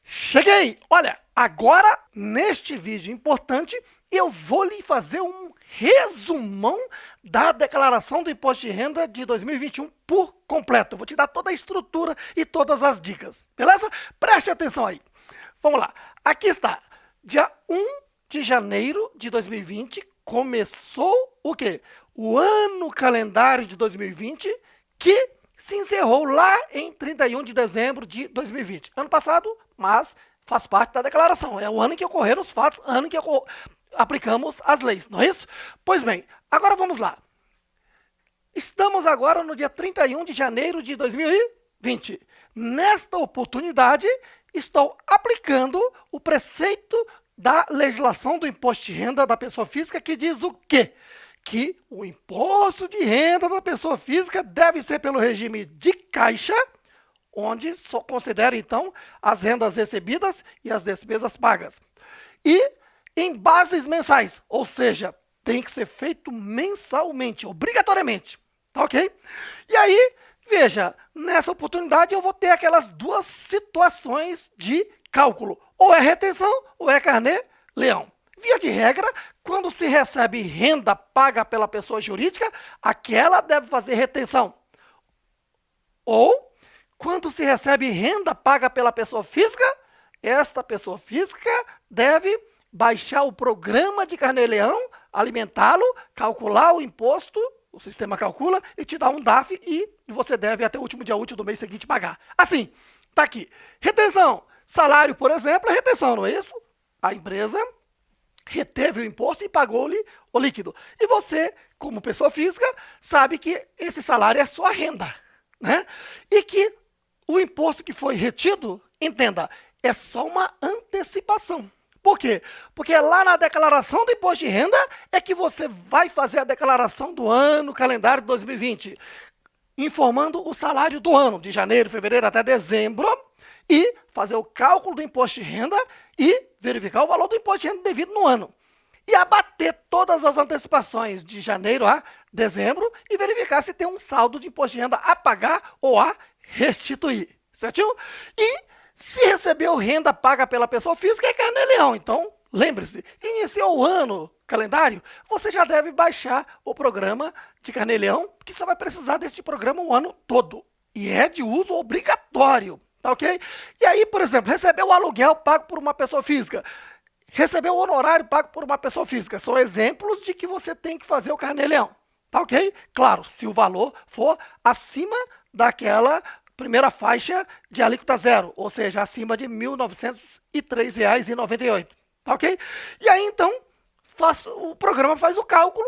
Cheguei! Olha, agora, neste vídeo importante, eu vou lhe fazer um resumão da declaração do Imposto de Renda de 2021 por completo. Eu vou te dar toda a estrutura e todas as dicas, beleza? Preste atenção aí. Vamos lá. Aqui está. Dia 1 de janeiro de 2020, começou o quê? O ano calendário de 2020, que se encerrou lá em 31 de dezembro de 2020. Ano passado, mas faz parte da declaração. É o ano em que ocorreram os fatos, ano em que aplicamos as leis, não é isso? Pois bem, agora vamos lá. Estamos agora no dia 31 de janeiro de 2020. Nesta oportunidade, estou aplicando o preceito da legislação do imposto de renda da pessoa física, que diz o quê? Que o imposto de renda da pessoa física deve ser pelo regime de caixa, onde só considera, então, as rendas recebidas e as despesas pagas. E em bases mensais, ou seja, tem que ser feito mensalmente, obrigatoriamente, tá ok? E aí, veja, nessa oportunidade eu vou ter aquelas duas situações de cálculo, ou é retenção ou é carnê-leão. Via de regra, quando se recebe renda paga pela pessoa jurídica, aquela deve fazer retenção. Ou, quando se recebe renda paga pela pessoa física, esta pessoa física deve baixar o programa de carnê-leão, alimentá-lo, calcular o imposto, o sistema calcula e te dá um DAF e você deve até o último dia útil do mês seguinte pagar. Assim, tá aqui. Retenção. Salário, por exemplo, é retenção, não é isso? A empresa reteve o imposto e pagou-lhe o líquido. E você, como pessoa física, sabe que esse salário é sua renda, né? E que o imposto que foi retido, entenda, é só uma antecipação. Por quê? Porque lá na declaração do imposto de renda é que você vai fazer a declaração do ano calendário de 2020, informando o salário do ano, de janeiro, fevereiro até dezembro, e fazer o cálculo do imposto de renda e verificar o valor do imposto de renda devido no ano. E abater todas as antecipações de janeiro a dezembro e verificar se tem um saldo de imposto de renda a pagar ou a restituir, certinho? E se recebeu renda paga pela pessoa física, é carnê-leão. Então, lembre-se, iniciou o ano calendário, você já deve baixar o programa de carnê-leão, porque você vai precisar desse programa o ano todo. E é de uso obrigatório. Tá ok? E aí, por exemplo, recebeu o aluguel pago por uma pessoa física, recebeu o honorário pago por uma pessoa física. São exemplos de que você tem que fazer o carnê-leão. Tá ok? Claro, se o valor for acima daquela primeira faixa de alíquota zero, ou seja, acima de R$ 1.903,98. Tá ok? E aí, então, o programa faz o cálculo,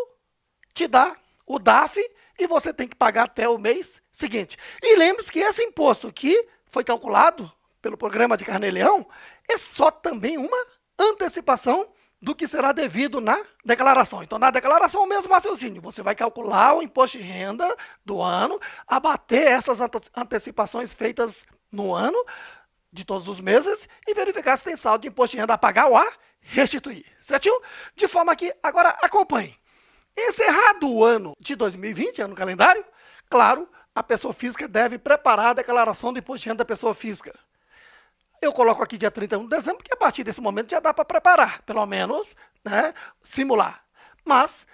te dá o DAF e você tem que pagar até o mês seguinte. E lembre-se que esse imposto que foi calculado pelo programa de carnê-leão, é só também uma antecipação do que será devido na declaração. Então, na declaração, o mesmo raciocínio. Você vai calcular o imposto de renda do ano, abater essas antecipações feitas no ano, de todos os meses, e verificar se tem saldo de imposto de renda a pagar ou a restituir. Certinho? De forma que, agora, acompanhe. Encerrado o ano de 2020, ano calendário, claro, a pessoa física deve preparar a declaração do imposto de renda da pessoa física. Eu coloco aqui dia 31 de dezembro, porque a partir desse momento já dá para preparar, pelo menos, né, simular. Mas,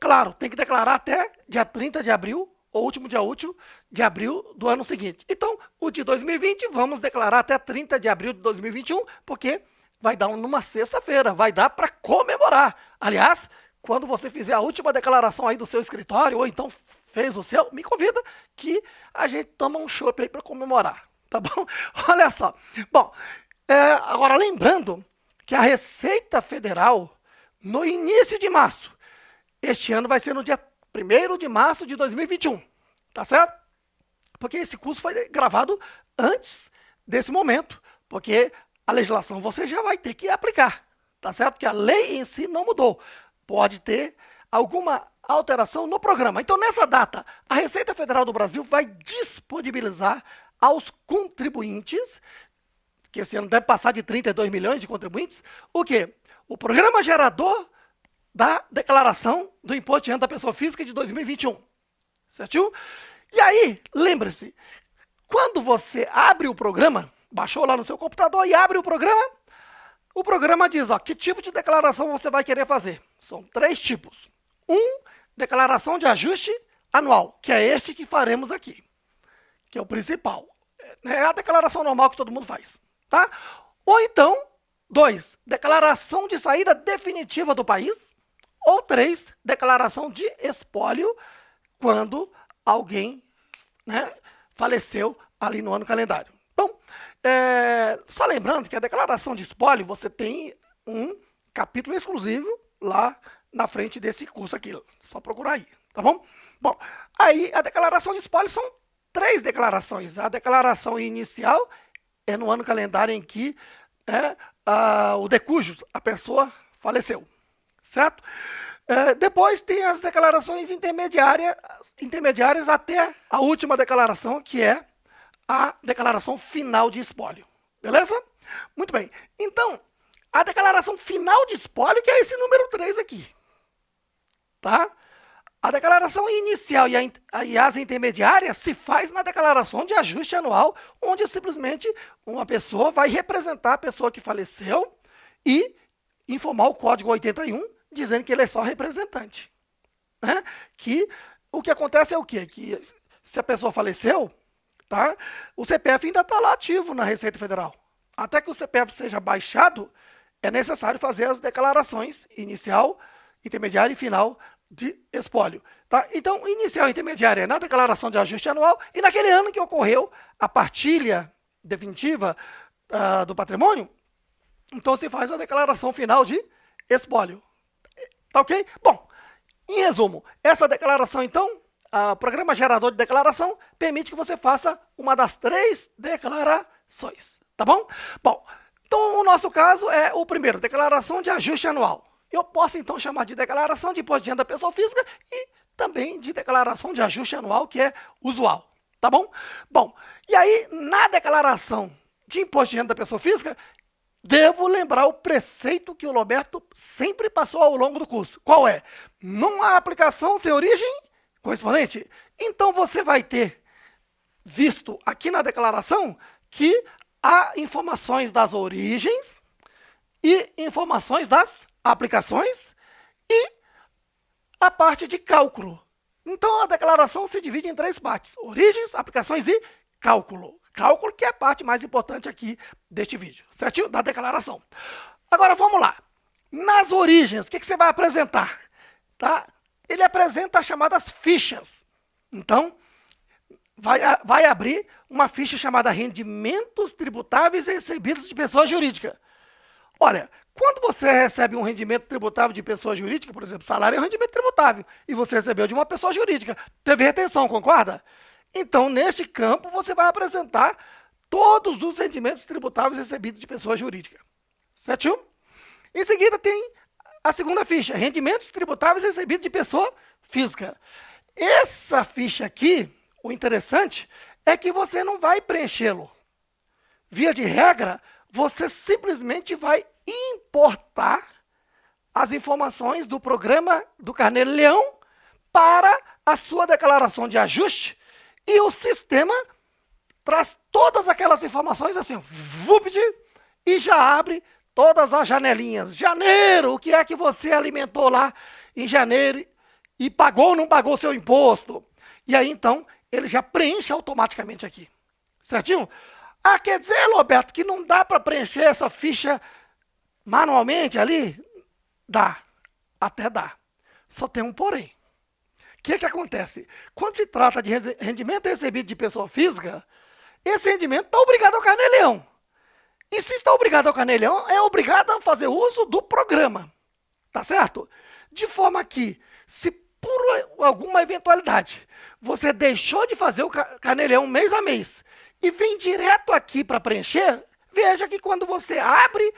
claro, tem que declarar até dia 30 de abril, ou último dia útil de abril do ano seguinte. Então, o de 2020, vamos declarar até 30 de abril de 2021, porque vai dar numa sexta-feira, vai dar para comemorar. Aliás, quando você fizer a última declaração aí do seu escritório, ou então fez o seu, me convida que a gente toma um chopp aí para comemorar, tá bom? Olha só. Bom, agora lembrando que a Receita Federal, no início de março, este ano vai ser no dia 1º de março de 2021, tá certo? Porque esse curso foi gravado antes desse momento, porque a legislação você já vai ter que aplicar, tá certo? Porque a lei em si não mudou. Pode ter alguma alteração no programa. Então, nessa data, a Receita Federal do Brasil vai disponibilizar aos contribuintes, que esse ano deve passar de 32 milhões de contribuintes, o quê? O programa gerador da declaração do imposto de renda da pessoa física de 2021. Certinho? E aí, lembre-se, quando você abre o programa, baixou lá no seu computador e abre o programa. O programa diz, ó, que tipo de declaração você vai querer fazer. São 3 tipos. Declaração de ajuste anual, que é este que faremos aqui, que é o principal. É a declaração normal que todo mundo faz, tá? Ou então, 2, declaração de saída definitiva do país. Ou 3, declaração de espólio, quando alguém, né, faleceu ali no ano calendário. Então, só lembrando que a declaração de espólio, você tem um capítulo exclusivo lá na frente desse curso aqui. Só procurar aí, tá bom? Bom, aí a declaração de espólio são 3 declarações. A declaração inicial é no ano calendário em que o decujus, a pessoa faleceu, certo? Depois tem as declarações intermediárias até a última declaração, que é a declaração final de espólio. Beleza? Muito bem. Então, a declaração final de espólio, que é esse número 3 aqui. Tá? A declaração inicial e as intermediárias se faz na declaração de ajuste anual, onde simplesmente uma pessoa vai representar a pessoa que faleceu e informar o código 81, dizendo que ele é só representante. Né? Que o que acontece é o quê? Que se a pessoa faleceu, tá? O CPF ainda está lá ativo na Receita Federal. Até que o CPF seja baixado, é necessário fazer as declarações inicial, intermediária e final de espólio. Tá? Então, inicial e intermediária é na declaração de ajuste anual e naquele ano que ocorreu a partilha definitiva do patrimônio, então se faz a declaração final de espólio. Tá ok? Bom, em resumo, essa declaração, então, o programa gerador de declaração permite que você faça uma das 3 declarações. Tá bom? Bom, então o nosso caso é o primeiro, declaração de ajuste anual. Eu posso, então, chamar de declaração de imposto de renda da pessoa física e também de declaração de ajuste anual, que é usual. Tá bom? Bom, e aí, na declaração de imposto de renda da pessoa física, devo lembrar o preceito que o Roberto sempre passou ao longo do curso. Qual é? Não há aplicação sem origem correspondente. Então, você vai ter visto aqui na declaração que há informações das origens e informações das aplicações e a parte de cálculo. Então, a declaração se divide em 3 partes: origens, aplicações e cálculo. Cálculo que é a parte mais importante aqui deste vídeo, certinho? Da declaração. Agora, vamos lá. Nas origens, o que você vai apresentar? Tá? Ele apresenta as chamadas fichas. Então, vai abrir uma ficha chamada rendimentos tributáveis e recebidos de pessoa jurídica. Olha, quando você recebe um rendimento tributável de pessoa jurídica, por exemplo, salário é um rendimento tributável, e você recebeu de uma pessoa jurídica, teve retenção, concorda? Então, neste campo, você vai apresentar todos os rendimentos tributáveis recebidos de pessoa jurídica. Certinho? Em seguida, tem a segunda ficha, rendimentos tributáveis recebidos de pessoa física. Essa ficha aqui, o interessante é que você não vai preenchê-lo. Via de regra, você simplesmente vai importar as informações do programa do Carnê-Leão para a sua declaração de ajuste e o sistema traz todas aquelas informações assim, vupt, e já abre todas as janelinhas. Janeiro, o que é que você alimentou lá em janeiro e pagou ou não pagou seu imposto? E aí, então, ele já preenche automaticamente aqui. Certinho? Ah, quer dizer, Roberto, que não dá para preencher essa ficha manualmente ali? Dá. Até dá. Só tem um porém. O que acontece? Quando se trata de rendimento recebido de pessoa física, esse rendimento está obrigado ao Carnê-Leão. E se está obrigado ao Carnê-Leão, é obrigado a fazer uso do programa. Tá certo? De forma que, se por alguma eventualidade você deixou de fazer o Carnê-Leão mês a mês e vem direto aqui para preencher, veja que quando você abre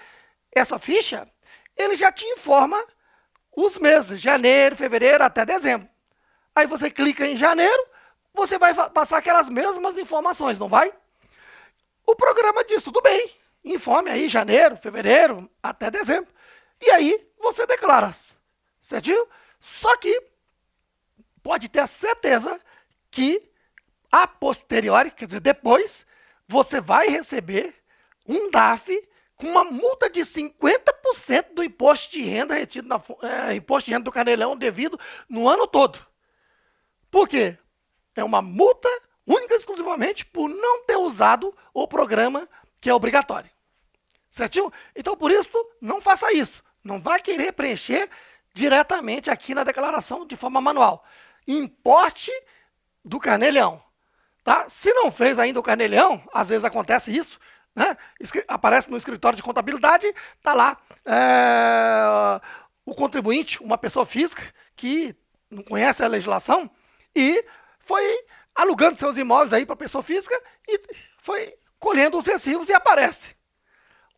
essa ficha, ele já te informa os meses, janeiro, fevereiro até dezembro. Aí você clica em janeiro, você vai passar aquelas mesmas informações, não vai? O programa diz, tudo bem, informe aí janeiro, fevereiro até dezembro. E aí você declara, certinho? Só que pode ter a certeza que a posteriori, quer dizer, depois, você vai receber um DAF com uma multa de 50% do imposto de renda retido imposto de renda do Carnelão devido no ano todo. Por quê? É uma multa única e exclusivamente por não ter usado o programa que é obrigatório. Certinho? Então, por isso, não faça isso. Não vai querer preencher diretamente aqui na declaração de forma manual. Importe do Carnê-Leão. Tá? Se não fez ainda o Carnê-Leão, às vezes acontece isso, né? Aparece no escritório de contabilidade, tá lá o contribuinte, uma pessoa física que não conhece a legislação e foi alugando seus imóveis aí para pessoa física e foi colhendo os recibos e aparece.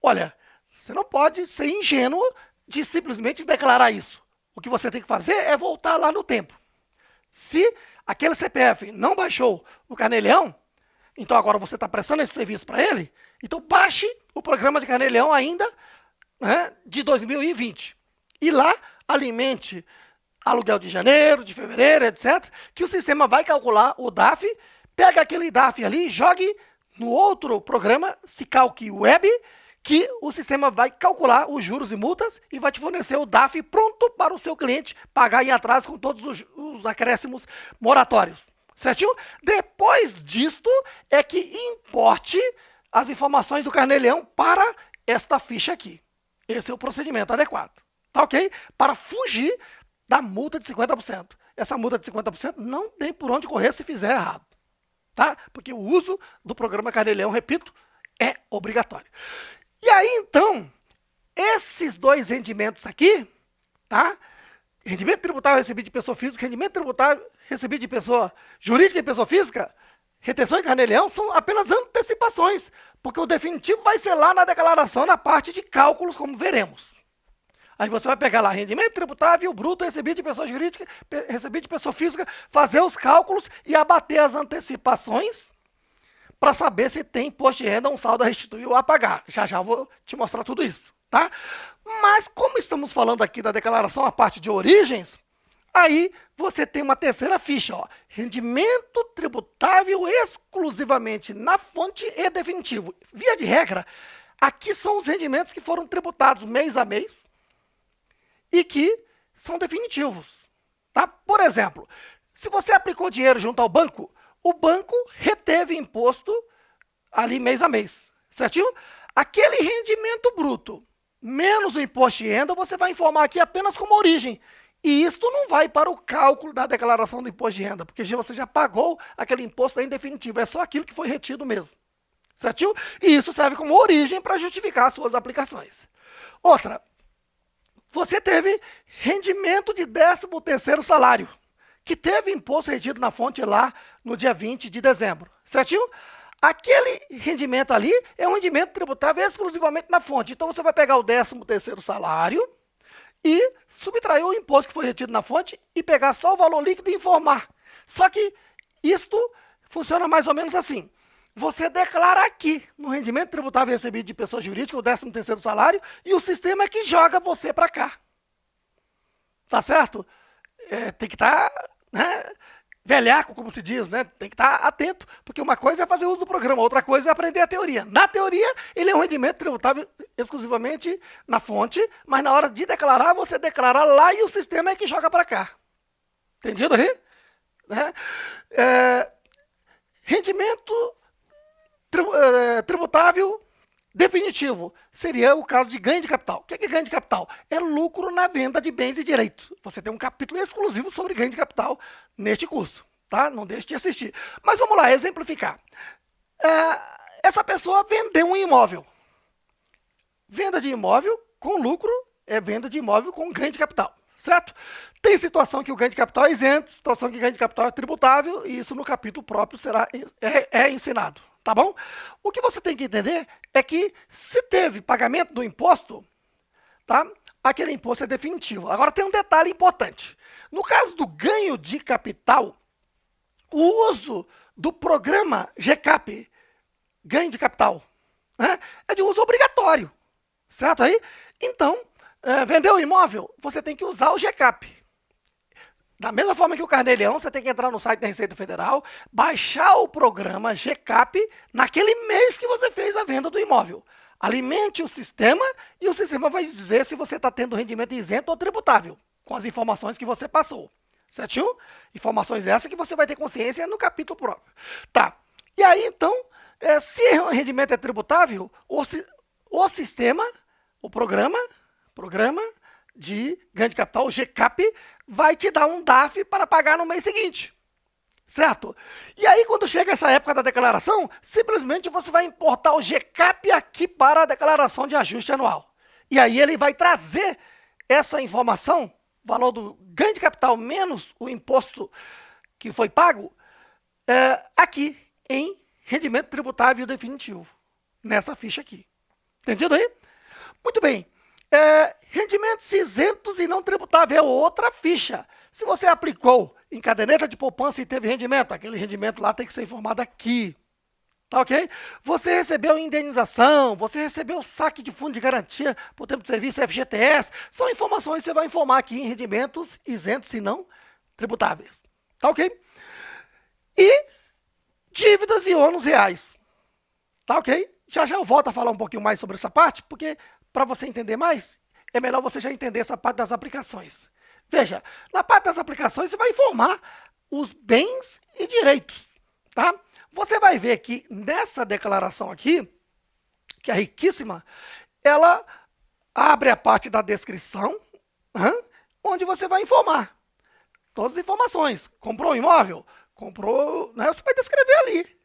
Olha, você não pode ser ingênuo de simplesmente declarar isso. O que você tem que fazer é voltar lá no tempo. Se aquele CPF não baixou o Carnê-Leão, então agora você está prestando esse serviço para ele, então baixe o programa de Carnê-Leão ainda, né, de 2020. E lá alimente aluguel de janeiro, de fevereiro, etc., que o sistema vai calcular o DAF, pega aquele DAF ali, jogue no outro programa, Sicalc Web, que o sistema vai calcular os juros e multas e vai te fornecer o DAF pronto para o seu cliente pagar em atraso com todos os acréscimos moratórios. Certinho? Depois disto é que importe as informações do Carnê-Leão para esta ficha aqui. Esse é o procedimento adequado. Tá ok? Para fugir da multa de 50%. Essa multa de 50% não tem por onde correr se fizer errado. Tá? Porque o uso do programa Carnê-Leão, repito, é obrigatório. E aí, então, esses dois rendimentos aqui, tá? Rendimento tributável recebido de pessoa física, rendimento tributável recebido de pessoa jurídica e pessoa física, retenção e Carnê-Leão são apenas antecipações, porque o definitivo vai ser lá na declaração, na parte de cálculos, como veremos. Aí você vai pegar lá rendimento tributável bruto recebido de pessoa jurídica, recebido de pessoa física, fazer os cálculos e abater as antecipações para saber se tem imposto de renda, um saldo a restituir ou a pagar. Já já vou te mostrar tudo isso, tá? Mas como estamos falando aqui da declaração, a parte de origens, aí você tem uma terceira ficha, ó, rendimento tributável exclusivamente na fonte e definitivo. Via de regra, aqui são os rendimentos que foram tributados mês a mês e que são definitivos, tá? Por exemplo, se você aplicou dinheiro junto ao banco, o banco reteve imposto ali mês a mês, certinho? Aquele rendimento bruto, menos o imposto de renda, você vai informar aqui apenas como origem. E isto não vai para o cálculo da declaração do imposto de renda, porque você já pagou aquele imposto em definitivo, é só aquilo que foi retido mesmo, certinho? E isso serve como origem para justificar as suas aplicações. Outra, você teve rendimento de 13º salário, que teve imposto retido na fonte lá no dia 20 de dezembro, certinho? Aquele rendimento ali é um rendimento tributável exclusivamente na fonte. Então, você vai pegar o 13º salário e subtrair o imposto que foi retido na fonte e pegar só o valor líquido e informar. Só que isto funciona mais ou menos assim. Você declara aqui, no rendimento tributável recebido de pessoa jurídica, o 13º salário, e o sistema é que joga você para cá. Tá certo? Tem que estar... velhaco, como se diz, né? Tem que estar atento, porque uma coisa é fazer uso do programa, outra coisa é aprender a teoria. Na teoria, ele é um rendimento tributável exclusivamente na fonte, mas na hora de declarar, você declara lá e o sistema é que joga para cá. Entendido aí? Rendimento tributável definitivo seria o caso de ganho de capital. O que é ganho de capital? É lucro na venda de bens e direitos. Você tem um capítulo exclusivo sobre ganho de capital neste curso, tá? Não deixe de assistir. Mas vamos lá, exemplificar. Essa pessoa vendeu um imóvel. Venda de imóvel com lucro é venda de imóvel com ganho de capital, certo? Tem situação que o ganho de capital é isento, situação que o ganho de capital é tributável, e isso no capítulo próprio é ensinado. Tá bom? O que você tem que entender é que se teve pagamento do imposto, tá? Aquele imposto é definitivo. Agora tem um detalhe importante. No caso do ganho de capital, o uso do programa GCAP, ganho de capital, né, é de uso obrigatório. Certo aí? Então, vendeu o imóvel, você tem que usar o GCAP. Da mesma forma que o Carnê-Leão, você tem que entrar no site da Receita Federal, baixar o programa GCAP naquele mês que você fez a venda do imóvel. Alimente o sistema e o sistema vai dizer se você está tendo rendimento isento ou tributável, com as informações que você passou. Certinho? Informações essas que você vai ter consciência no capítulo próprio. Tá. E aí, então, se o rendimento é tributável, o sistema, o programa de ganho de capital, o GCAP, vai te dar um DAF para pagar no mês seguinte. Certo? E aí, quando chega essa época da declaração, simplesmente você vai importar o GCAP aqui para a declaração de ajuste anual. E aí ele vai trazer essa informação, valor do ganho de capital menos o imposto que foi pago, aqui em rendimento tributável definitivo, nessa ficha aqui. Entendido aí? Muito bem. Rendimentos isentos e não tributável é outra ficha. Se você aplicou em caderneta de poupança e teve rendimento, aquele rendimento lá tem que ser informado aqui. Tá ok? Você recebeu indenização, você recebeu saque de fundo de garantia por tempo de serviço, FGTS, são informações que você vai informar aqui em rendimentos isentos e não tributáveis. Tá ok? E dívidas e ônus reais. Tá ok? Já eu volto a falar um pouquinho mais sobre essa parte, porque para você entender mais, é melhor você já entender essa parte das aplicações. Veja, na parte das aplicações você vai informar os bens e direitos, tá? Você vai ver que nessa declaração aqui, que é riquíssima, ela abre a parte da descrição, onde você vai informar todas as informações. Comprou um imóvel? Comprou, né? Você vai descrever ali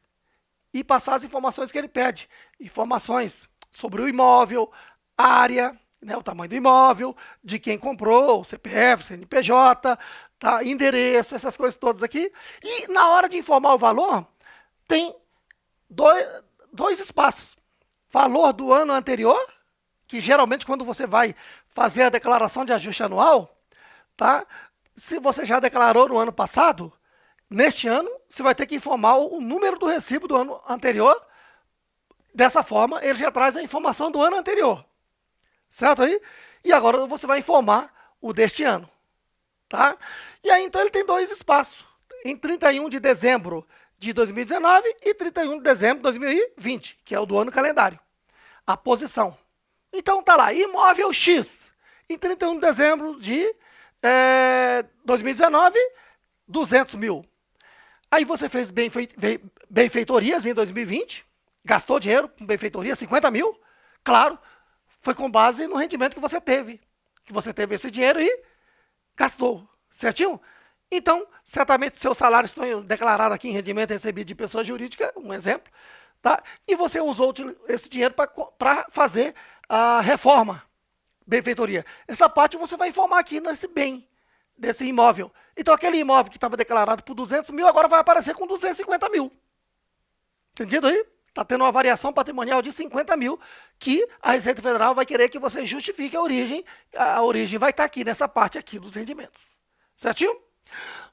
e passar as informações que ele pede. Informações sobre o imóvel, área, né, o tamanho do imóvel, de quem comprou, CPF, CNPJ, tá, endereço, essas coisas todas aqui. E na hora de informar o valor, tem dois espaços. Valor do ano anterior, que geralmente quando você vai fazer a declaração de ajuste anual, tá? Se você já declarou no ano passado, neste ano, você vai ter que informar o número do recibo do ano anterior. Dessa forma, ele já traz a informação do ano anterior. Certo aí? E agora você vai informar o deste ano. Tá? E aí, então, ele tem dois espaços. Em 31 de dezembro de 2019 e 31 de dezembro de 2020, que é o do ano calendário. A posição. Então, tá lá, imóvel X. Em 31 de dezembro de 2019, 200 mil. Aí você fez benfeitorias em 2020, gastou dinheiro com benfeitoria, 50 mil. Claro, foi com base no rendimento que você teve. Que você teve esse dinheiro e gastou. Certinho? Então, certamente seus salários estão declarados aqui em rendimento recebido de pessoa jurídica, um exemplo. Tá? E você usou esse dinheiro para fazer a reforma, benfeitoria. Essa parte você vai informar aqui nesse bem, desse imóvel. Então, aquele imóvel que estava declarado por 200 mil, agora vai aparecer com 250 mil. Entendido aí? Está tendo uma variação patrimonial de 50 mil, que a Receita Federal vai querer que você justifique a origem. A origem vai estar aqui, nessa parte aqui dos rendimentos. Certinho?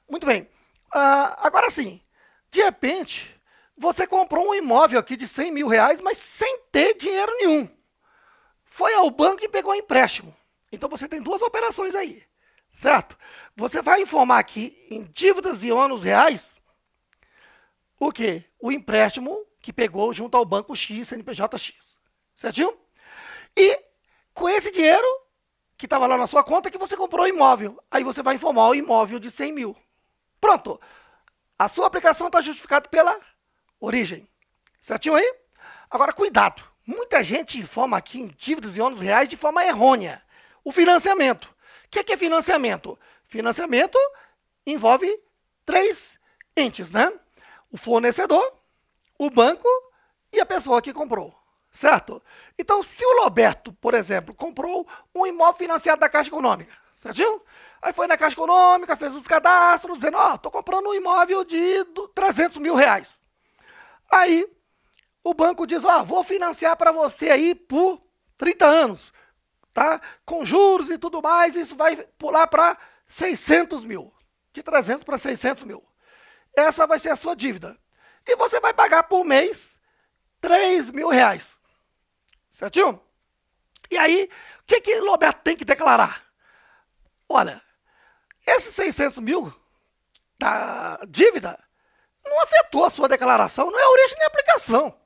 Muito bem. Agora sim, de repente, você comprou um imóvel aqui de 100 mil reais, mas sem ter dinheiro nenhum. Foi ao banco e pegou um empréstimo. Então, você tem duas operações aí. Certo? Você vai informar aqui em dívidas e ônus reais o quê? O empréstimo que pegou junto ao banco X, CNPJ X. Certinho? E com esse dinheiro que estava lá na sua conta que você comprou o imóvel. Aí você vai informar o imóvel de 100 mil. Pronto. A sua aplicação está justificada pela origem. Certinho aí? Agora, cuidado. Muita gente informa aqui em dívidas e ônus reais de forma errônea. O financiamento. O que é financiamento? Financiamento envolve três entes, né? O fornecedor, o banco e a pessoa que comprou, certo? Então, se o Roberto, por exemplo, comprou um imóvel financiado da Caixa Econômica, certinho? Aí foi na Caixa Econômica, fez os cadastros, dizendo, tô comprando um imóvel de 300 mil reais. Aí, o banco diz, vou financiar para você aí por 30 anos, tá? Com juros e tudo mais, isso vai pular para 600 mil. De 300 para 600 mil. Essa vai ser a sua dívida. E você vai pagar por mês 3 mil reais. Certinho? E aí, o que o Roberto tem que declarar? Olha, Esses 600 mil da dívida não afetou a sua declaração, não é a origem nem a aplicação.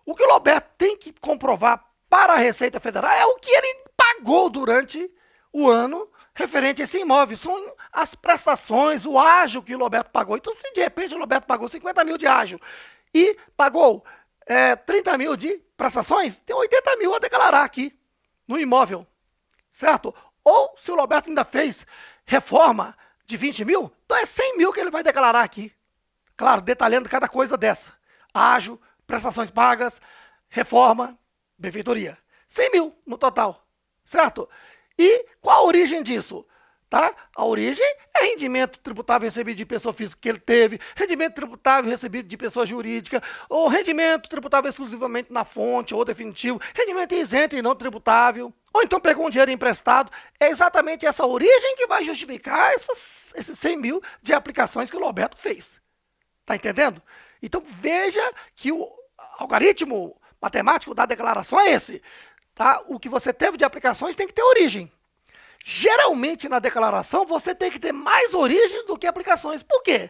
O que o Roberto tem que comprovar para a Receita Federal é o que ele pagou durante o ano referente a esse imóvel. São as prestações, o ágio que o Roberto pagou. Então, se de repente o Roberto pagou 50 mil de ágio e pagou 30 mil de prestações, tem 80 mil a declarar aqui no imóvel, certo? Ou se o Roberto ainda fez reforma de 20 mil, então é 100 mil que ele vai declarar aqui. Claro, detalhando cada coisa dessa. Ágio, prestações pagas, reforma, benfeitoria. 100 mil no total, certo? E qual a origem disso? Tá? A origem é rendimento tributável recebido de pessoa física que ele teve, rendimento tributável recebido de pessoa jurídica, ou rendimento tributável exclusivamente na fonte ou definitivo, rendimento isento e não tributável, ou então pegou um dinheiro emprestado. É exatamente essa origem que vai justificar esses 100 mil de aplicações que o Roberto fez. Tá entendendo? Então veja que o algoritmo matemático da declaração é esse. Tá? O que você teve de aplicações tem que ter origem. Geralmente, na declaração, você tem que ter mais origens do que aplicações. Por quê?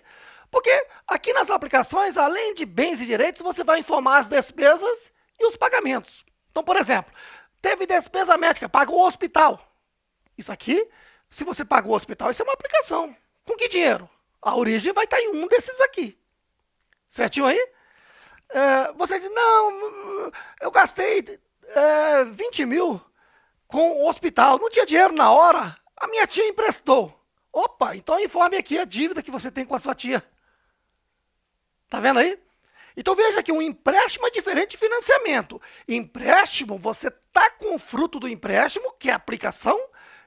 Porque aqui nas aplicações, além de bens e direitos, você vai informar as despesas e os pagamentos. Então, por exemplo, teve despesa médica, pagou o hospital. Isso aqui, se você pagou o hospital, isso é uma aplicação. Com que dinheiro? A origem vai estar em um desses aqui. Certinho aí? Você diz, não, eu gastei 20 mil com o hospital, não tinha dinheiro na hora, a minha tia emprestou. Opa, então informe aqui a dívida que você tem com a sua tia. Tá vendo aí? Então veja que um empréstimo é diferente de financiamento. Empréstimo, você tá com o fruto do empréstimo, que é a aplicação,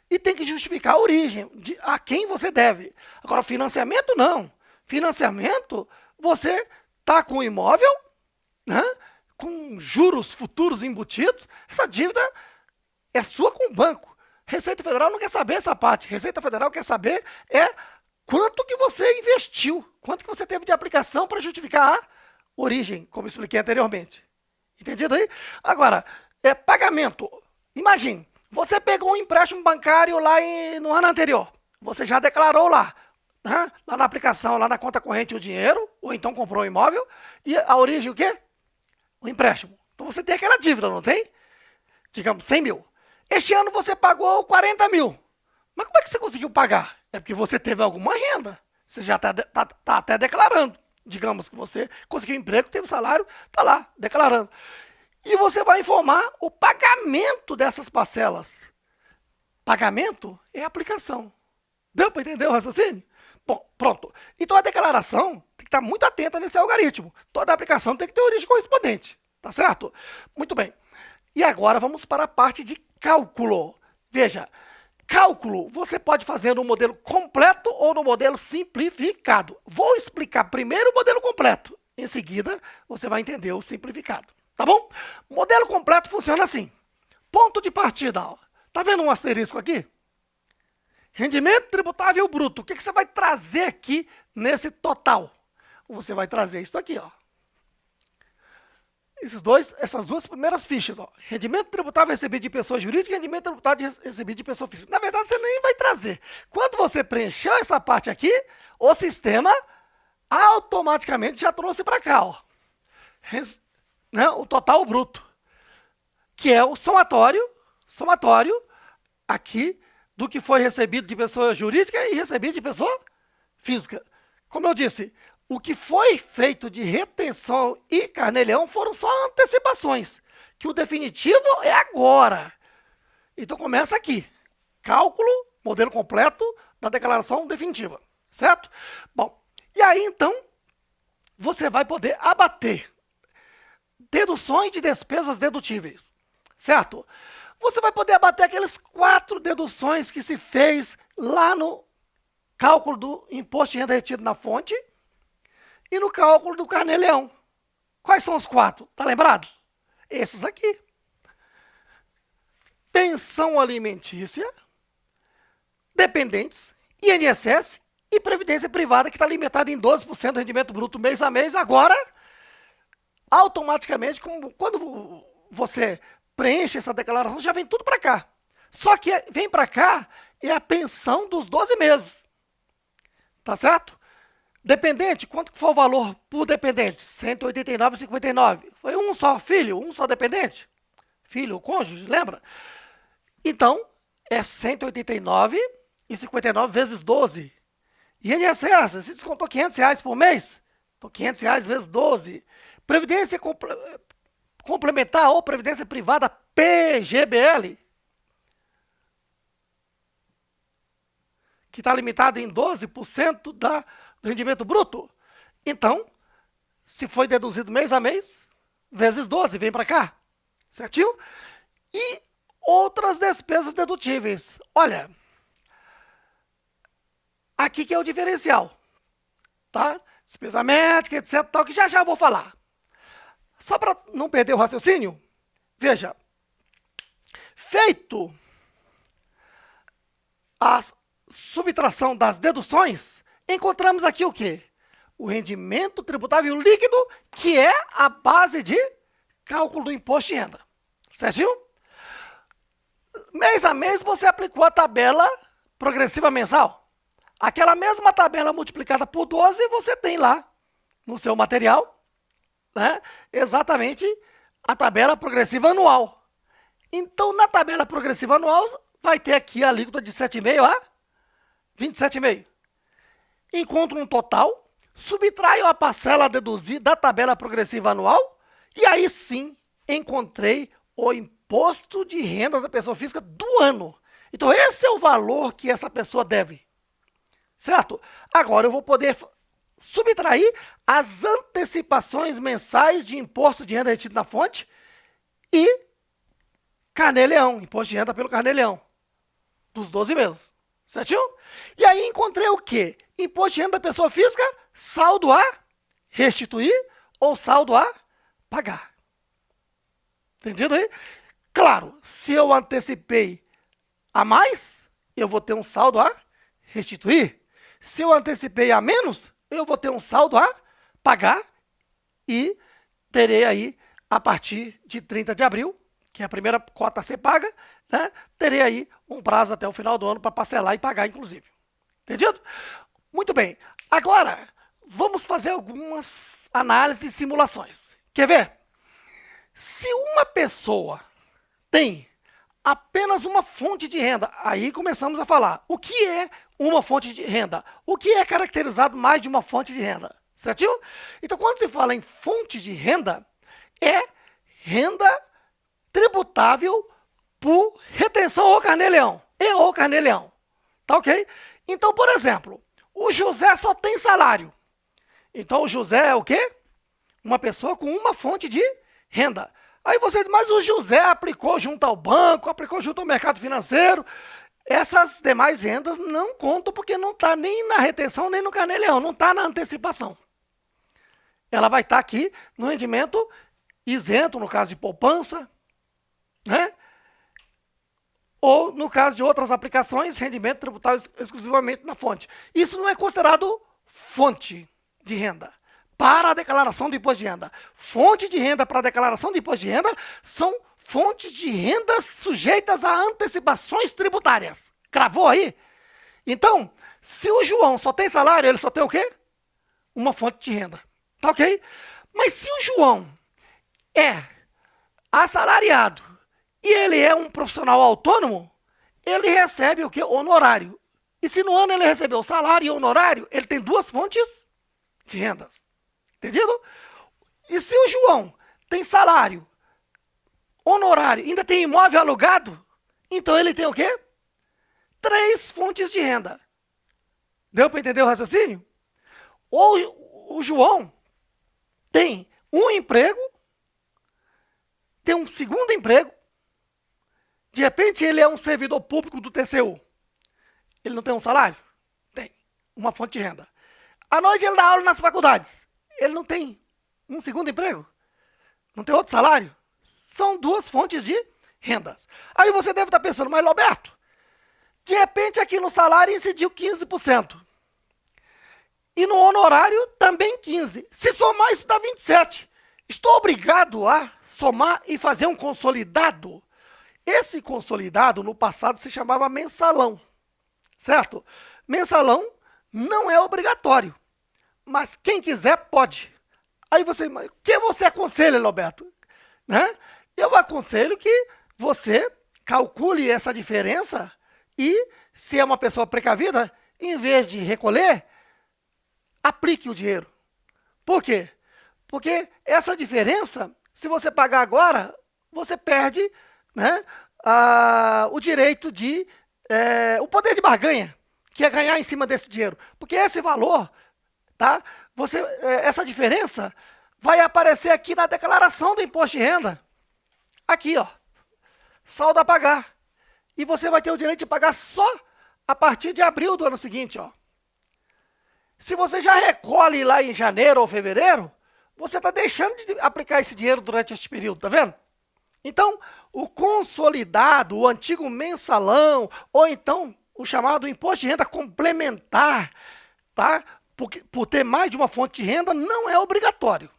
e tem que justificar a origem, a quem você deve. Agora, financiamento não. Financiamento, você tá com o imóvel, né, com juros futuros embutidos, essa dívida é sua com o banco. Receita Federal não quer saber essa parte. Receita Federal quer saber quanto que você investiu, quanto que você teve de aplicação para justificar a origem, como expliquei anteriormente. Entendido aí? Agora, pagamento. Imagine, você pegou um empréstimo bancário lá no ano anterior. Você já declarou lá, né, lá na aplicação, lá na conta corrente o dinheiro, ou então comprou um imóvel, e a origem o quê? O empréstimo. Então você tem aquela dívida, não tem? Digamos, 100 mil. Este ano você pagou 40 mil. Mas como é que você conseguiu pagar? É porque você teve alguma renda. Você já está até declarando. Digamos que você conseguiu emprego, teve salário, está lá, declarando. E você vai informar o pagamento dessas parcelas. Pagamento é aplicação. Deu para entender o raciocínio? Bom, pronto. Então a declaração tem que estar muito atenta nesse algoritmo. Toda aplicação tem que ter origem correspondente. Tá certo? Muito bem. E agora vamos para a parte de cálculo. Veja, cálculo você pode fazer no modelo completo ou no modelo simplificado. Vou explicar primeiro o modelo completo. Em seguida, você vai entender o simplificado. Tá bom? Modelo completo funciona assim. Ponto de partida. Ó. Tá vendo um asterisco aqui? Rendimento tributável bruto. O que você vai trazer aqui nesse total? Você vai trazer isso aqui, ó. Essas duas primeiras fichas, ó. Rendimento tributável recebido de pessoa jurídica e rendimento tributável recebido de pessoa física. Na verdade, você nem vai trazer. Quando você preencheu essa parte aqui, o sistema automaticamente já trouxe para cá, ó. Né, o total bruto, que é o somatório aqui do que foi recebido de pessoa jurídica e recebido de pessoa física. Como eu disse, o que foi feito de retenção e carnê-leão foram só antecipações, que o definitivo é agora. Então começa aqui, cálculo, modelo completo da declaração definitiva, certo? Bom, e aí então, você vai poder abater deduções de despesas dedutíveis, certo? Você vai poder abater aqueles 4 deduções que se fez lá no cálculo do imposto de renda retido na fonte, e no cálculo do carnê-leão. Quais são os 4? Tá lembrado? Esses aqui. Pensão alimentícia, dependentes, INSS e previdência privada, que está limitada em 12% do rendimento bruto mês a mês. Agora, automaticamente, quando você preenche essa declaração, já vem tudo para cá. Só que vem para cá é a pensão dos 12 meses. Tá certo? Dependente, quanto que foi o valor por dependente? R$ 189,59. Foi um só filho, um só dependente? Filho, cônjuge, lembra? Então, é R$ 189,59 vezes 12. INSS, você descontou R$ 500 por mês? Então, R$ 500 vezes 12. Previdência complementar ou previdência privada PGBL, que está limitado em 12% do rendimento bruto. Então, se foi deduzido mês a mês, vezes 12, vem para cá. Certinho? E outras despesas dedutíveis. Olha, aqui que é o diferencial. Tá? Despesa médica, etc. Tal, que já vou falar. Só para não perder o raciocínio, veja. Feito a subtração das deduções, encontramos aqui o quê? O rendimento tributável líquido, que é a base de cálculo do imposto de renda. Certinho? Mês a mês você aplicou a tabela progressiva mensal. Aquela mesma tabela multiplicada por 12, você tem lá no seu material, né, exatamente a tabela progressiva anual. Então, na tabela progressiva anual, vai ter aqui a alíquota de 7,5 a 27,5. Encontro um total, subtraio a parcela a deduzir da tabela progressiva anual e aí sim encontrei o imposto de renda da pessoa física do ano. Então, esse é o valor que essa pessoa deve. Certo? Agora eu vou poder subtrair as antecipações mensais de imposto de renda retido na fonte e Carnê-Leão, imposto de renda pelo Carnê-Leão, dos 12 meses. Certinho? E aí encontrei o quê? Imposto de renda da pessoa física, saldo a restituir ou saldo a pagar. Entendido aí? Claro, se eu antecipei a mais, eu vou ter um saldo a restituir. Se eu antecipei a menos, eu vou ter um saldo a pagar e terei aí, a partir de 30 de abril, que é a primeira cota a ser paga, né, terei aí um prazo até o final do ano para parcelar e pagar, inclusive. Entendido? Muito bem. Agora, vamos fazer algumas análises e simulações. Quer ver? Se uma pessoa tem apenas uma fonte de renda, aí começamos a falar. O que é uma fonte de renda? O que é caracterizado mais de uma fonte de renda? Certinho? Então, quando se fala em fonte de renda, é renda tributável por retenção ou Carnê-Leão. E ou Carnê-Leão. Tá ok? Então, por exemplo, o José só tem salário. Então, o José é o quê? Uma pessoa com uma fonte de renda. Aí você diz, mas o José aplicou junto ao banco, aplicou junto ao mercado financeiro. Essas demais rendas não contam porque não está nem na retenção, nem no Carnê-Leão, não está na antecipação. Ela vai estar aqui no rendimento isento, no caso de poupança, né? Ou, no caso de outras aplicações, rendimento tributável exclusivamente na fonte. Isso não é considerado fonte de renda para a declaração do imposto de renda. Fonte de renda para a declaração do imposto de renda são fontes de renda sujeitas a antecipações tributárias. Gravou aí? Então, se o João só tem salário, ele só tem o quê? Uma fonte de renda. Tá ok? Mas se o João é assalariado e ele é um profissional autônomo, ele recebe o quê? Honorário. E se no ano ele recebeu salário e honorário, ele tem duas fontes de rendas. Entendido? E se o João tem salário, honorário, ainda tem imóvel alugado, então ele tem o quê? 3 fontes de renda. Deu para entender o raciocínio? Ou o João tem um emprego, tem um segundo emprego, de repente ele é um servidor público do TCU. Ele não tem um salário? Tem. Uma fonte de renda. À noite ele dá aula nas faculdades. Ele não tem um segundo emprego? Não tem outro salário? São 2 fontes de rendas. Aí você deve estar pensando, mas Roberto, de repente aqui no salário incidiu 15%. E no honorário também 15%. Se somar isso dá 27%. Estou obrigado a somar e fazer um consolidado. Esse consolidado no passado se chamava mensalão. certo? Mensalão não é obrigatório, mas quem quiser pode. Aí você, o que você aconselha, Roberto? Né? Eu aconselho que você calcule essa diferença e, se é uma pessoa precavida, em vez de recolher, aplique o dinheiro. Por quê? Porque essa diferença, se você pagar agora, você perde, né, o direito de, o poder de barganha, que é ganhar em cima desse dinheiro. Porque esse valor, tá, essa diferença vai aparecer aqui na declaração do imposto de renda. Aqui, ó, saldo a pagar. E você vai ter o direito de pagar só a partir de abril do ano seguinte, ó. Se você já recolhe lá em janeiro ou fevereiro, você está deixando de aplicar esse dinheiro durante este período, tá vendo? Então, o consolidado, o antigo mensalão, ou então o chamado imposto de renda complementar, tá? Por ter mais de uma fonte de renda, não é obrigatório,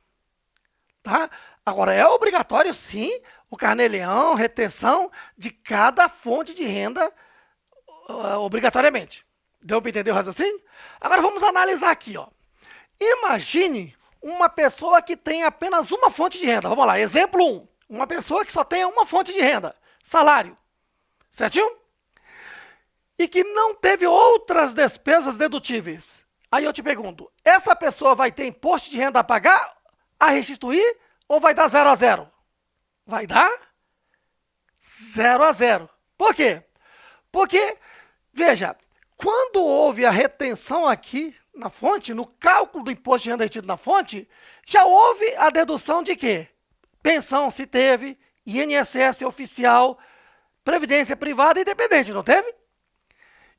tá? Agora, é obrigatório, sim, o carnê-leão, retenção de cada fonte de renda, obrigatoriamente. Deu para entender o raciocínio? Agora, vamos analisar aqui, ó. Imagine uma pessoa que tem apenas uma fonte de renda. Vamos lá, exemplo 1. Uma pessoa que só tem uma fonte de renda, salário, certinho? E que não teve outras despesas dedutíveis. Aí eu te pergunto, essa pessoa vai ter imposto de renda a pagar, a restituir, ou vai dar 0 a 0? Vai dar 0 a 0. Por quê? Porque, veja, quando houve a retenção aqui na fonte, no cálculo do imposto de renda retido na fonte, já houve a dedução de quê? Pensão se teve, INSS oficial, previdência privada e independente, não teve?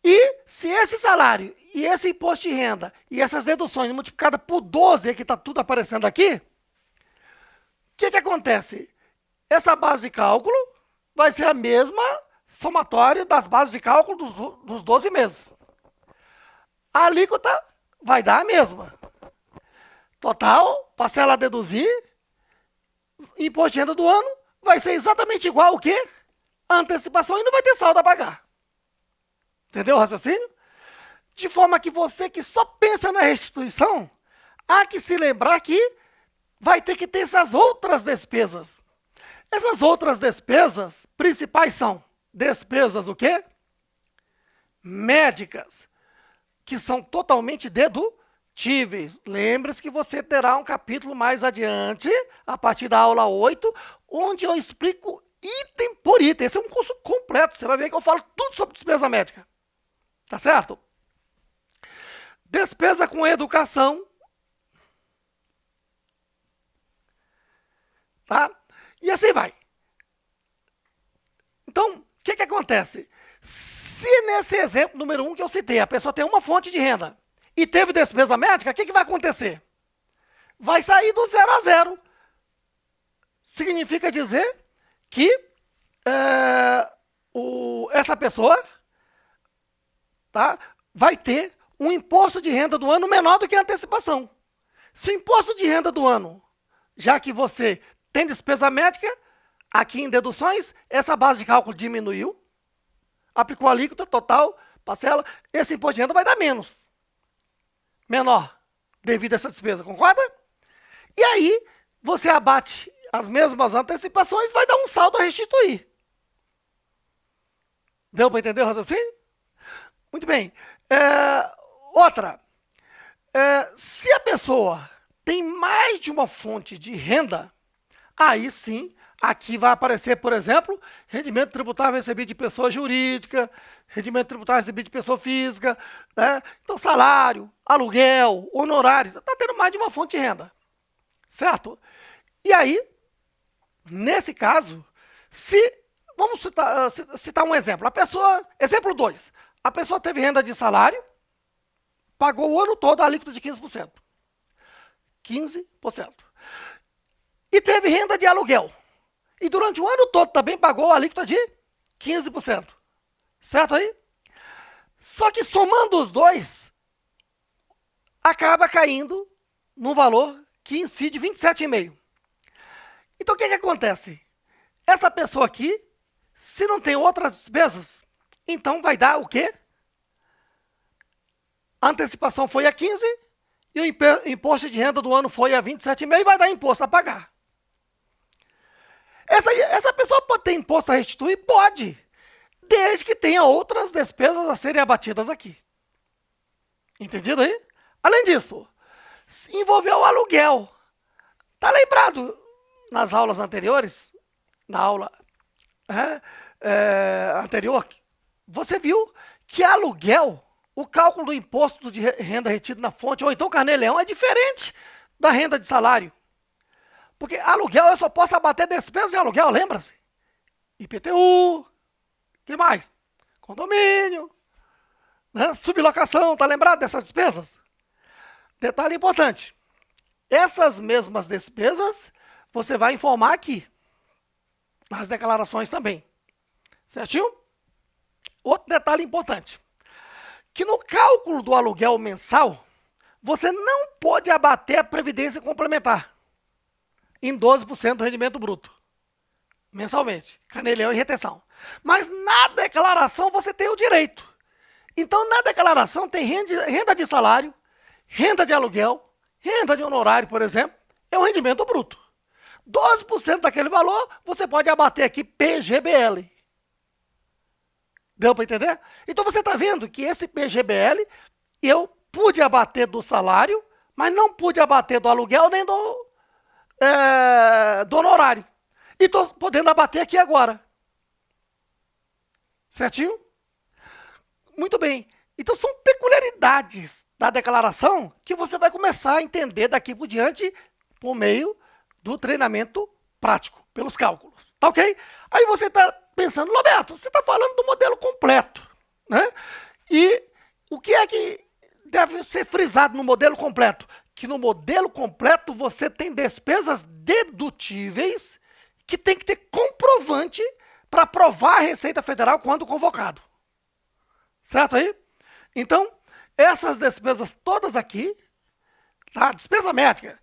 E se esse salário e esse imposto de renda e essas deduções multiplicadas por 12, que está tudo aparecendo aqui, o que acontece? Essa base de cálculo vai ser a mesma somatória das bases de cálculo dos 12 meses. A alíquota vai dar a mesma. Total, parcela a deduzir, imposto de renda do ano vai ser exatamente igual o quê? A antecipação, e não vai ter saldo a pagar. Entendeu o raciocínio? De forma que você que só pensa na restituição, há que se lembrar que vai ter que ter essas outras despesas. Essas outras despesas principais são despesas o quê? Médicas, que são totalmente dedutíveis. Lembre-se que você terá um capítulo mais adiante, a partir da aula 8, onde eu explico item por item. Esse é um curso completo, você vai ver que eu falo tudo sobre despesa médica. Tá certo? Despesa com educação. Tá? E assim vai. Então, o que acontece? Se nesse exemplo número 1 que eu citei, a pessoa tem uma fonte de renda e teve despesa médica, o que vai acontecer? Vai sair do 0 a 0. Significa dizer que essa pessoa, tá, vai ter um imposto de renda do ano menor do que a antecipação. Se o imposto de renda do ano, já que você tem despesa médica, aqui em deduções, essa base de cálculo diminuiu, aplicou a alíquota total, parcela, esse imposto de renda vai dar menos. Menor, devido a essa despesa, concorda? E aí, você abate as mesmas antecipações, vai dar um saldo a restituir. Deu para entender o raciocínio? Muito bem. Outra, se a pessoa tem mais de uma fonte de renda, aí sim, aqui vai aparecer, por exemplo, rendimento tributável recebido de pessoa jurídica, rendimento tributável recebido de pessoa física, né? Então, salário, aluguel, honorário, está tendo mais de uma fonte de renda, certo? E aí, nesse caso, vamos citar um exemplo. Exemplo 2, a pessoa teve renda de salário, pagou o ano todo a alíquota de 15%. 15%. E teve renda de aluguel. E durante o ano todo também pagou a alíquota de 15%. Certo aí? Só que somando os dois, acaba caindo num valor que incide 27,5%. Então o que acontece? Essa pessoa aqui, se não tem outras despesas, então vai dar o quê? A antecipação foi a 15 e o imposto de renda do ano foi a 27,5 e vai dar imposto a pagar. Essa pessoa pode ter imposto a restituir? Pode, desde que tenha outras despesas a serem abatidas aqui. Entendido aí? Além disso, envolveu o aluguel. Tá lembrado nas aulas anteriores? Na aula anterior, você viu que aluguel, o cálculo do imposto de renda retido na fonte, ou então carnê-leão, é diferente da renda de salário. Porque aluguel eu só posso abater despesas de aluguel, lembra-se? IPTU, que mais? Condomínio, né? Sublocação, tá lembrado dessas despesas? Detalhe importante, essas mesmas despesas você vai informar aqui, nas declarações também, certinho? Outro detalhe importante, que no cálculo do aluguel mensal, você não pode abater a previdência complementar em 12% do rendimento bruto, mensalmente, carnê-leão e retenção. Mas na declaração você tem o direito. Então na declaração tem renda de salário, renda de aluguel, renda de honorário, por exemplo, é o rendimento bruto. 12% daquele valor você pode abater aqui PGBL. Deu para entender? Então você está vendo que esse PGBL eu pude abater do salário, mas não pude abater do aluguel nem do honorário. E estou podendo abater aqui agora. Certinho? Muito bem. Então são peculiaridades da declaração que você vai começar a entender daqui por diante por meio do treinamento prático, pelos cálculos. Tá ok? Aí você está pensando, Roberto, você está falando do modelo completo, né? E o que é que deve ser frisado no modelo completo? Que no modelo completo você tem despesas dedutíveis que tem que ter comprovante para provar a Receita Federal quando convocado. Certo aí? Então, essas despesas todas aqui, tá? Despesa médica,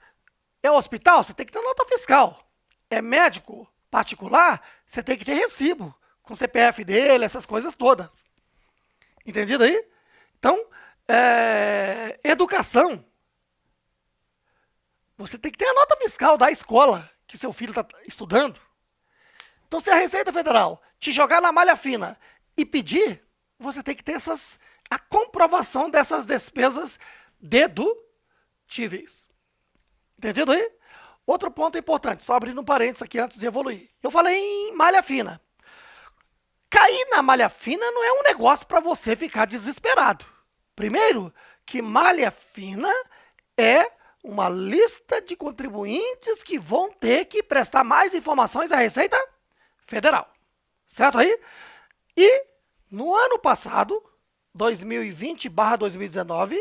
é hospital, você tem que ter nota fiscal. É médico particular, você tem que ter recibo com CPF dele, essas coisas todas. Entendido aí? Então, educação, você tem que ter a nota fiscal da escola que seu filho está estudando. Então, se a Receita Federal te jogar na malha fina e pedir, você tem que ter a comprovação dessas despesas dedutíveis. Entendido aí? Outro ponto importante, só abrindo um parênteses aqui antes de evoluir. Eu falei em malha fina. Cair na malha fina não é um negócio para você ficar desesperado. Primeiro, que malha fina é uma lista de contribuintes que vão ter que prestar mais informações à Receita Federal. Certo aí? E no ano passado, 2020/2019,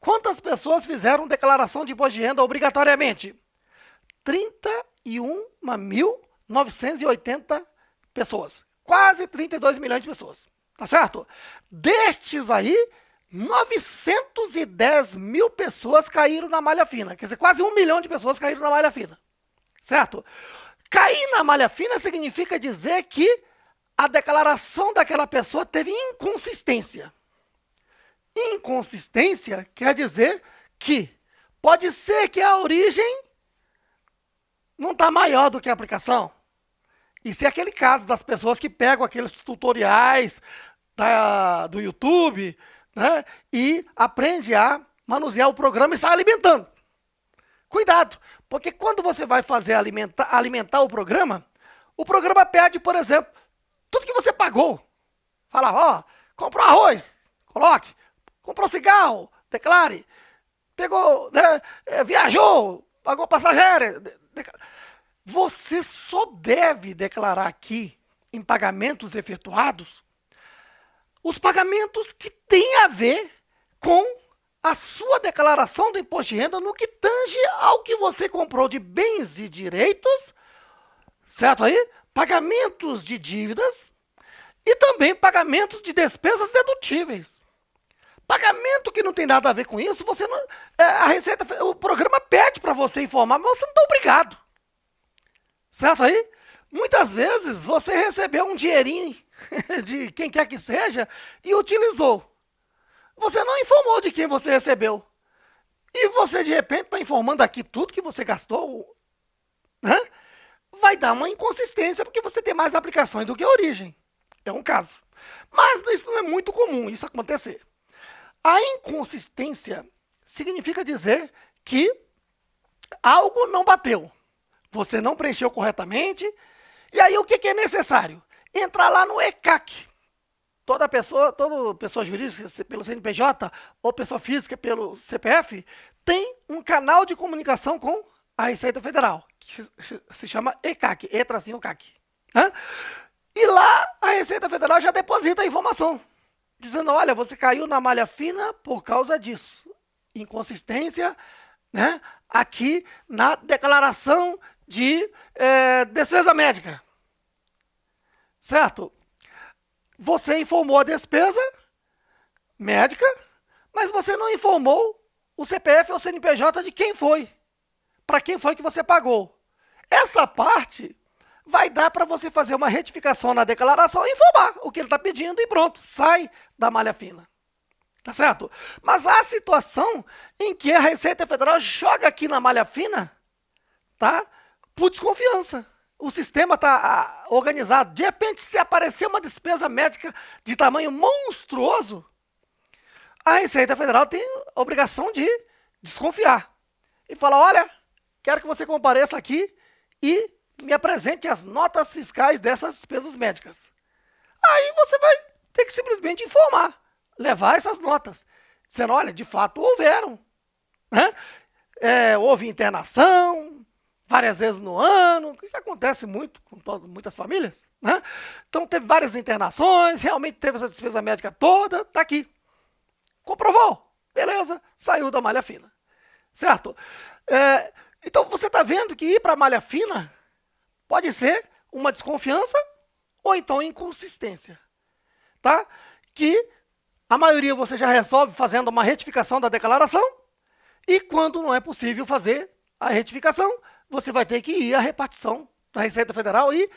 quantas pessoas fizeram declaração de imposto de renda obrigatoriamente? 31.980 pessoas. Quase 32 milhões de pessoas. Tá certo? Destes aí, 910 mil pessoas caíram na malha fina. Quer dizer, quase 1 milhão de pessoas caíram na malha fina. Certo? Cair na malha fina significa dizer que a declaração daquela pessoa teve inconsistência. Inconsistência quer dizer que pode ser que a origem não está maior do que a aplicação. Isso é aquele caso das pessoas que pegam aqueles tutoriais do YouTube, né, e aprende a manusear o programa e sai alimentando. Cuidado, porque quando você vai fazer alimentar o programa pede, por exemplo, tudo que você pagou. Fala, ó, comprou arroz, coloque. Comprou cigarro, declare. Pegou, né, viajou, pagou passageiro. Você só deve declarar aqui, em pagamentos efetuados, os pagamentos que têm a ver com a sua declaração do imposto de renda no que tange ao que você comprou de bens e direitos, certo aí? Pagamentos de dívidas e também pagamentos de despesas dedutíveis. Pagamento que não tem nada a ver com isso, você não, o programa pede para você informar, mas você não está obrigado. Certo aí? Muitas vezes você recebeu um dinheirinho de quem quer que seja e utilizou. você não informou de quem você recebeu. E você, de repente, está informando aqui tudo que você gastou, né? Vai dar uma inconsistência, porque você tem mais aplicações do que a origem. É um caso. Mas isso não é muito comum, isso acontecer. A inconsistência significa dizer que algo não bateu. Você não preencheu corretamente. E aí, o que é necessário? Entrar lá no ECAC. Toda pessoa jurídica pelo CNPJ ou pessoa física pelo CPF tem um canal de comunicação com a Receita Federal, que se chama ECAC, E-CAC. Né? E lá a Receita Federal já deposita a informação, dizendo, olha, você caiu na malha fina por causa disso. Inconsistência, né, aqui na declaração de despesa médica. Certo? Você informou a despesa médica, mas você não informou o CPF ou o CNPJ de quem foi. Para quem foi que você pagou. Essa parte vai dar para você fazer uma retificação na declaração e informar o que ele está pedindo e pronto, sai da malha fina. Tá certo? Mas há situação em que a Receita Federal joga aqui na malha fina, tá? Por desconfiança. O sistema está organizado. De repente, se aparecer uma despesa médica de tamanho monstruoso, a Receita Federal tem a obrigação de desconfiar. E falar, olha, quero que você compareça aqui e me apresente as notas fiscais dessas despesas médicas. Aí você vai ter que simplesmente informar, levar essas notas, dizendo, olha, de fato houveram. Né? Houve internação, várias vezes no ano, que acontece muito com muitas famílias. Né? Então teve várias internações, realmente teve essa despesa médica toda, está aqui. Comprovou, beleza, saiu da malha fina. Certo? Então você está vendo que ir para a malha fina pode ser uma desconfiança ou então inconsistência. Tá? Que a maioria você já resolve fazendo uma retificação da declaração e quando não é possível fazer a retificação, você vai ter que ir à repartição da Receita Federal e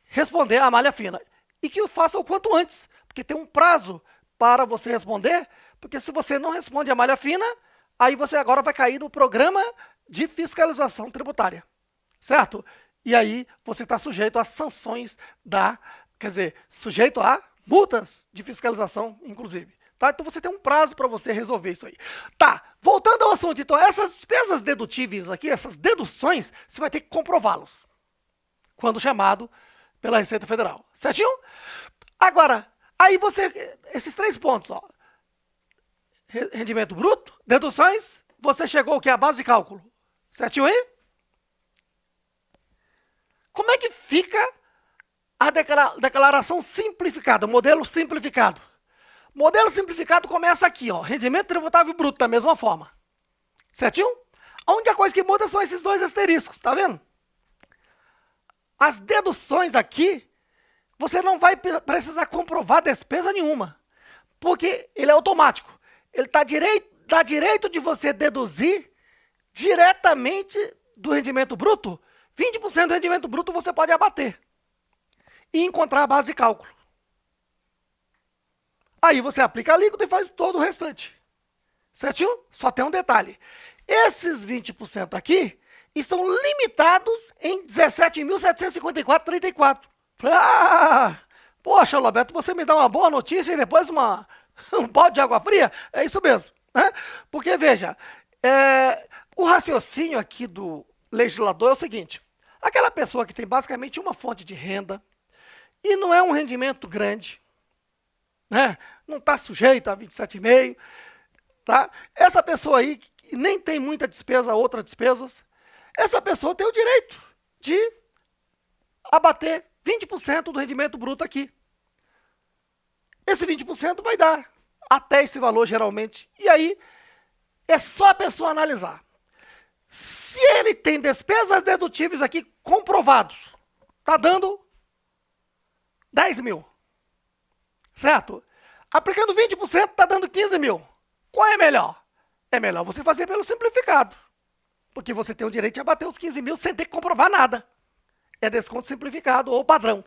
responder à malha fina. E que o faça o quanto antes, porque tem um prazo para você responder, porque se você não responde à malha fina, aí você agora vai cair no programa de fiscalização tributária, certo? E aí você está sujeito a sanções sujeito a multas de fiscalização, inclusive. Tá? Então você tem um prazo para você resolver isso aí. Tá, voltando ao assunto, então essas despesas dedutíveis aqui, essas deduções, você vai ter que comprová-los quando chamado pela Receita Federal, certinho? Agora, aí esses 3 pontos, ó, rendimento bruto, deduções, você chegou o que? A base de cálculo, certinho aí? Como é que fica a declaração simplificada, o modelo simplificado? Modelo simplificado começa aqui, ó, rendimento tributável bruto, da mesma forma. Certinho? A única coisa que muda são esses 2 asteriscos, tá vendo? As deduções aqui, você não vai precisar comprovar despesa nenhuma, porque ele é automático. Ele dá direito de você deduzir diretamente do rendimento bruto, 20% do rendimento bruto você pode abater e encontrar a base de cálculo. Aí você aplica a alíquota e faz todo o restante. Certinho? Só tem um detalhe. Esses 20% aqui estão limitados em 17.754,34. Poxa, Roberto, você me dá uma boa notícia e depois um balde de água fria? É isso mesmo. Né? Porque, veja, o raciocínio aqui do legislador é o seguinte. Aquela pessoa que tem basicamente uma fonte de renda e não é um rendimento grande, né? Não está sujeito a 27,5, tá? Essa pessoa aí, que nem tem muita despesa, outras despesas, essa pessoa tem o direito de abater 20% do rendimento bruto aqui. Esse 20% vai dar até esse valor, geralmente. E aí, é só a pessoa analisar. Se ele tem despesas dedutíveis aqui comprovados, está dando 10 mil. Certo? Aplicando 20%, está dando 15 mil. Qual é melhor? É melhor você fazer pelo simplificado. Porque você tem o direito de abater os 15 mil sem ter que comprovar nada. É desconto simplificado ou padrão.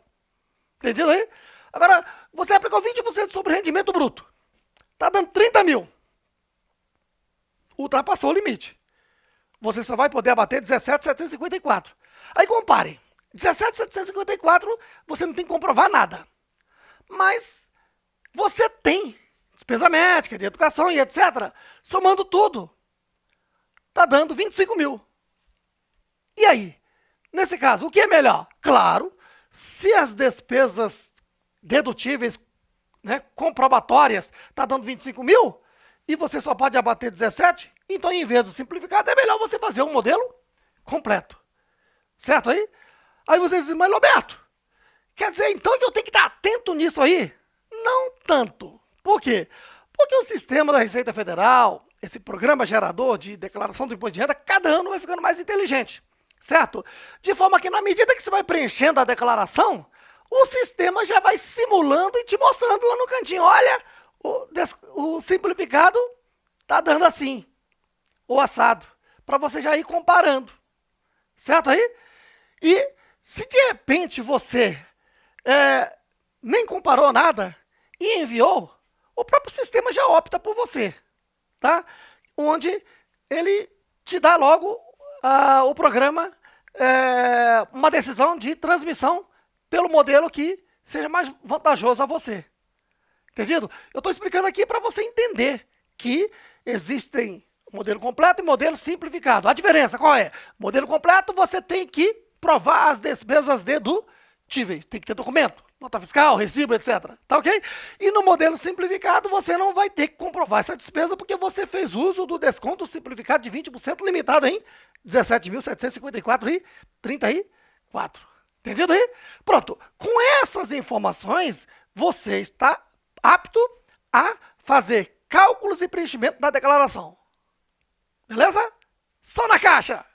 Entendido aí? Agora, você aplicou 20% sobre o rendimento bruto. Tá dando 30 mil. Ultrapassou o limite. Você só vai poder abater 17.754. Aí compare. 17.754, você não tem que comprovar nada. Mas você tem despesa médica, de educação e etc. Somando tudo, tá dando 25 mil. E aí? Nesse caso, o que é melhor? Claro, se as despesas dedutíveis, né, comprobatórias, tá dando 25 mil, e você só pode abater 17, então em vez do simplificado, é melhor você fazer um modelo completo. Certo aí? Aí você diz, mas Roberto, quer dizer então que eu tenho que estar atento nisso aí? Não tanto. Por quê? Porque o sistema da Receita Federal, esse programa gerador de declaração do imposto de renda, cada ano vai ficando mais inteligente. Certo? De forma que na medida que você vai preenchendo a declaração, o sistema já vai simulando e te mostrando lá no cantinho. Olha, o simplificado tá dando assim, ou assado, para você já ir comparando. Certo aí? E se de repente você nem comparou nada e enviou, o próprio sistema já opta por você, tá? Onde ele te dá logo o programa, uma decisão de transmissão pelo modelo que seja mais vantajoso a você. Entendido? Eu estou explicando aqui para você entender que existem modelo completo e modelo simplificado. A diferença qual é? Modelo completo você tem que provar as despesas dedutíveis. Tem que ter documento, nota fiscal, recibo, etc. Tá ok? E no modelo simplificado você não vai ter que comprovar essa despesa porque você fez uso do desconto simplificado de 20% limitado em 17.754,34. Entendido aí? Pronto. Com essas informações, você está apto a fazer cálculos e preenchimento da declaração. Beleza? Só na caixa!